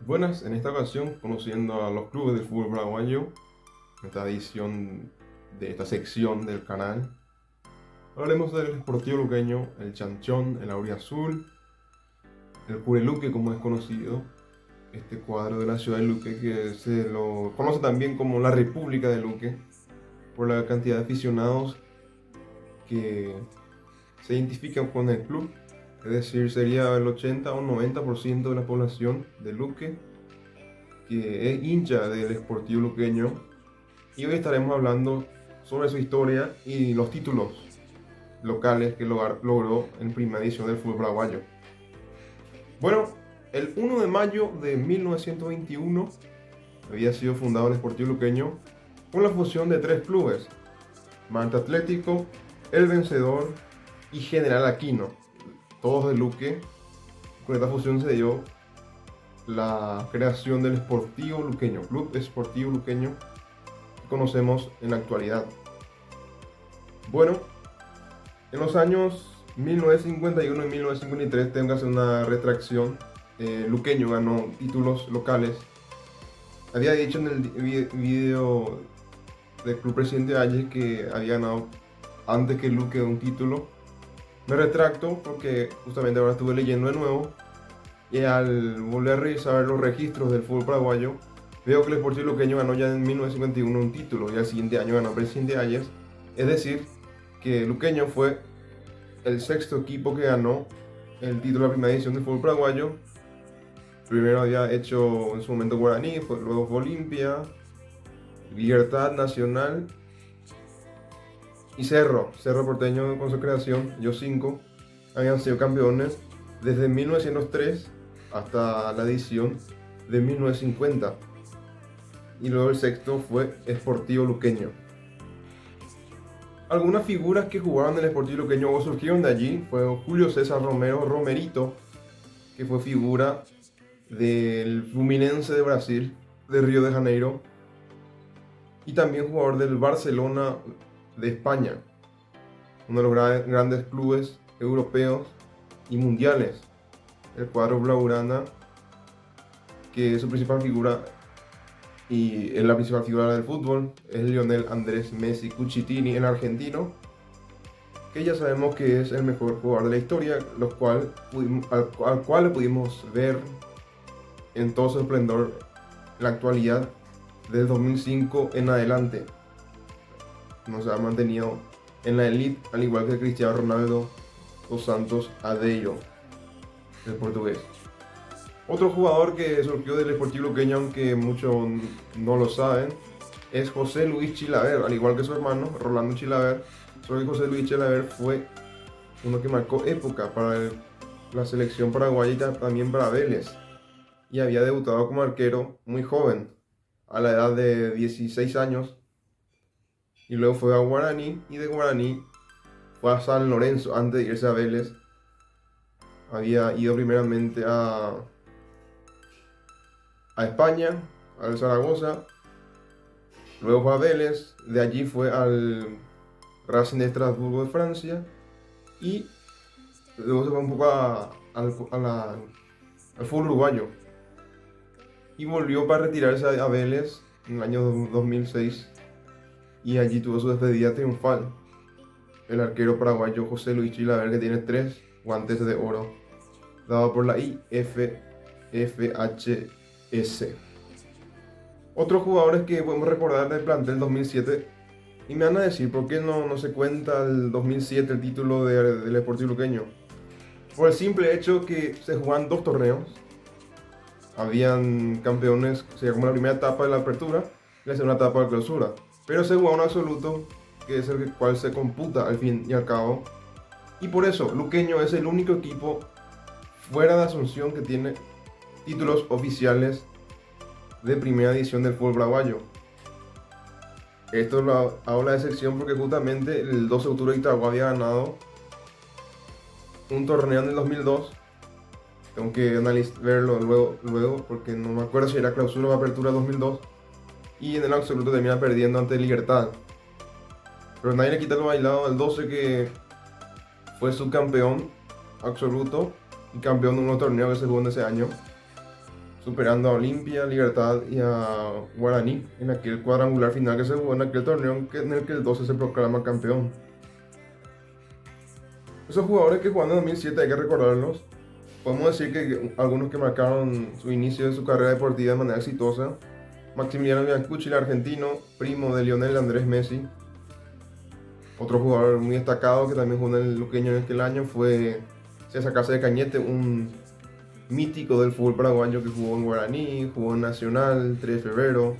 Buenas, en esta ocasión conociendo a los clubes del fútbol paraguayo, en esta edición de esta sección del canal, hablaremos del Sportivo Luqueño, el Chanchón, el Auriazul, el Cureluque como es conocido, este cuadro de la ciudad de Luque que se lo conoce también como la República de Luque por la cantidad de aficionados que se identifican con el club, es decir, sería el 80 o 90% de la población de Luque que es hincha del Sportivo Luqueño, y hoy estaremos hablando sobre su historia y los títulos locales que logró en primera edición del fútbol paraguayo. Bueno, el 1 de mayo de 1921 había sido fundado el Sportivo Luqueño con la fusión de tres clubes: Manta Atlético, El Vencedor y General Aquino, todos de Luque. Con esta fusión se dio la creación del Sportivo Luqueño, Club Sportivo Luqueño, que conocemos en la actualidad. Bueno, en los años 1951 y 1953, tengo que hacer una retracción. Luqueño ganó títulos locales. Había dicho en el video del Club Presidente Valle que había ganado antes que Luque un título. Me retracto porque justamente ahora estuve leyendo de nuevo y al volver a revisar los registros del fútbol paraguayo, veo que el Sportivo Luqueño ganó ya en 1951 un título y al siguiente año ganó Presidente Hayes. Es decir, que Luqueño fue el sexto equipo que ganó el título de la primera edición del fútbol paraguayo. Primero había hecho en su momento Guaraní, luego fue Olimpia, Libertad Nacional y Cerro Porteño con su creación. Ellos cinco habían sido campeones desde 1903 hasta la edición de 1950. Y luego el sexto fue Sportivo Luqueño. Algunas figuras que jugaban en el Sportivo Luqueño o surgieron de allí fue Julio César Romero, Romerito, que fue figura del Fluminense de Brasil, de Río de Janeiro, y también jugador del Barcelona de España, uno de los grandes clubes europeos y mundiales. El cuadro blaugrana, que es su principal figura y es la principal figura del fútbol, es Lionel Andrés Messi Cucitini, el argentino, que ya sabemos que es el mejor jugador de la historia, al cual le pudimos ver en todo su esplendor en la actualidad, desde 2005 en adelante. Nos ha mantenido en la elite, al igual que Cristiano Ronaldo dos Santos Aveiro, el portugués. Otro jugador que surgió del Sportivo Luqueño, aunque muchos no lo saben, es José Luis Chilaver, al igual que su hermano Rolando Chilaver. Solo que José Luis Chilaver fue uno que marcó época para la selección paraguaya y también para Vélez, y había debutado como arquero muy joven, a la edad de 16 años, y luego fue a Guaraní, y de Guaraní fue a San Lorenzo antes de irse a Vélez. Había ido primeramente a España, al Zaragoza, luego fue a Vélez, de allí fue al Racing de Estrasburgo de Francia, y luego se fue un poco al fútbol uruguayo, y volvió para retirarse a Vélez en el año 2006, y allí tuvo su despedida triunfal el arquero paraguayo José Luis Chilaver, que tiene 3 guantes de oro dado por la IFFHS. Otros jugadores que podemos recordar del plantel 2007, y me van a decir por qué no se cuenta el 2007 el título del Sportivo Luqueño. Por el simple hecho que se jugaban 2 torneos. Habían campeones, sería como la primera etapa de la apertura y la segunda etapa de la clausura, pero se jugaba un absoluto, que es el cual se computa al fin y al cabo, y por eso Luqueño es el único equipo fuera de Asunción que tiene títulos oficiales de primera edición del fútbol paraguayo. Esto lo hago la excepción porque justamente el 12 de octubre Itagua había ganado un torneo en el 2002. Tengo que verlo luego porque no me acuerdo si era clausura o apertura 2002. Y en el absoluto termina perdiendo ante Libertad. Pero nadie le quita lo bailado al 12, que fue subcampeón absoluto y campeón de un torneo que se jugó en ese año. superando a Olimpia, Libertad y a Guaraní en aquel cuadrangular final que se jugó en aquel torneo en el que el 12 se proclama campeón. Esos jugadores que jugaron en 2007 hay que recordarlos. Podemos decir que algunos que marcaron su inicio de su carrera deportiva de manera exitosa: Maximiliano Biancucci, el argentino, primo de Lionel Andrés Messi. Otro jugador muy destacado que también jugó en el luqueño en aquel año fue César Cáceres Cañete, un mítico del fútbol paraguayo que jugó en Guaraní, jugó en Nacional, 3 de febrero,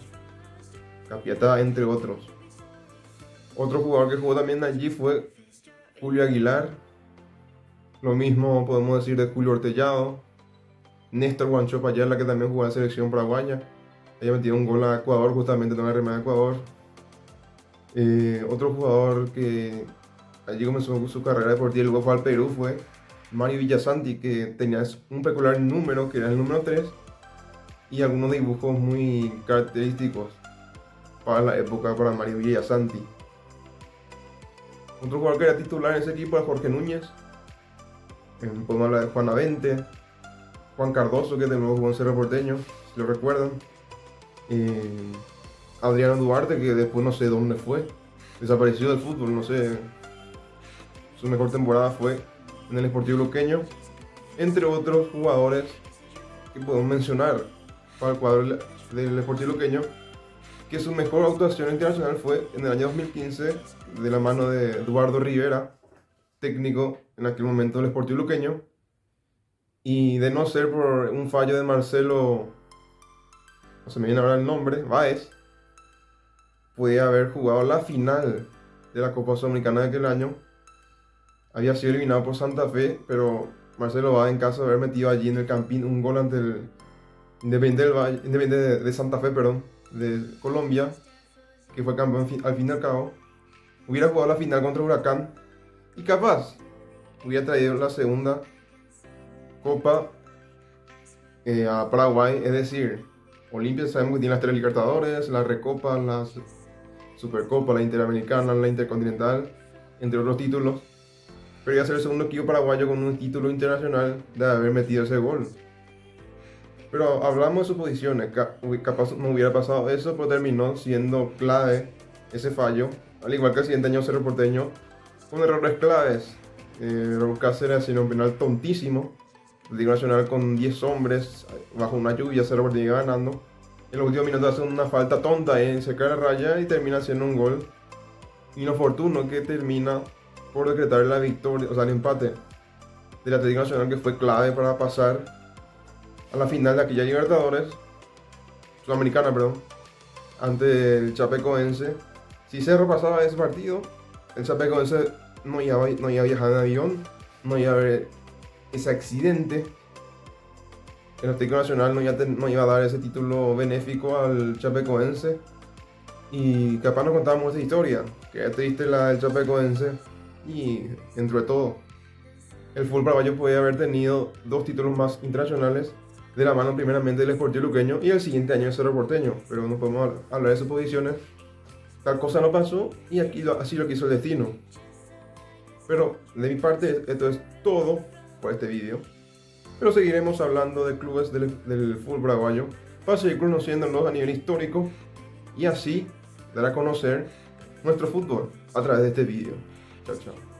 Capiatá, entre otros. Otro jugador que jugó también allí fue Julio Aguilar. Lo mismo podemos decir de Julio Ortellado, Néstor Guancho Payala, que también jugó en la selección paraguaya. Ella metió un gol a Ecuador justamente en la remera de Ecuador. Otro jugador que allí comenzó su carrera deportiva y luego fue al Perú fue Mario Villasanti, que tenía un peculiar número, que era el número 3, y algunos dibujos muy característicos para la época para Mario Villasanti. Otro jugador que era titular en ese equipo era Jorge Núñez. Podemos hablar de Juan Avente, Juan Cardoso, que de nuevo jugó en Cerro Porteño, si lo recuerdan. Adriano Duarte, que después no sé dónde fue, desapareció del fútbol, no sé. Su mejor temporada fue en el Sportivo Luqueño, entre otros jugadores que podemos mencionar para el cuadro del Sportivo Luqueño, que su mejor actuación internacional fue en el año 2015 de la mano de Eduardo Rivera, técnico en aquel momento del Sportivo Luqueño, y de no ser por un fallo de Marcelo, no se me viene ahora el nombre, Báez, puede haber jugado la final de la Copa Sudamericana de aquel año. Había sido eliminado por Santa Fe, pero Marcelo Báez, en caso de haber metido allí en el Campín un gol ante el Independiente de Santa Fe, perdón, de Colombia, que fue campeón al fin y al cabo, hubiera jugado la final contra Huracán y capaz hubiera traído la segunda Copa a Paraguay. Es decir, Olimpia sabemos que tiene las 3 Libertadores, la Recopa, la Supercopa, la Interamericana, la Intercontinental, entre otros títulos, pero iba a ser el segundo equipo paraguayo con un título internacional de haber metido ese gol. Pero hablamos de suposiciones, capaz no hubiera pasado eso, pero terminó siendo clave ese fallo, al igual que el siguiente año Cerro Porteño, con errores claves. Raúl Cáceres haciendo un penal tontísimo, el Liga Nacional con 10 hombres, bajo una lluvia, Cerro Porteño iba ganando. En los últimos minutos hace una falta tonta cerca de la raya y termina haciendo un gol inoportuno que termina por decretar la victoria, o sea, el empate del Atlético Nacional, que fue clave para pasar a la final de aquella Libertadores Sudamericana, perdón, ante el Chapecoense. Si Cerro pasaba ese partido, el Chapecoense no iba a viajar en avión, no iba a haber ese accidente. El Atlético Nacional no iba a dar ese título benéfico al Chapecoense. Y capaz nos contábamos esa historia, que es triste la del Chapecoense. Y dentro de todo, el fútbol paraguayo podía haber tenido 2 títulos más internacionales de la mano primeramente del Sportivo Luqueño y el siguiente año el Cerro Porteño. Pero no podemos hablar de suposiciones. Tal cosa no pasó y así lo quiso el destino. Pero de mi parte esto es todo por este vídeo. Pero seguiremos hablando de clubes del fútbol paraguayo para seguir conociéndolos a nivel histórico y así dar a conocer nuestro fútbol a través de este vídeo. Chao, chao.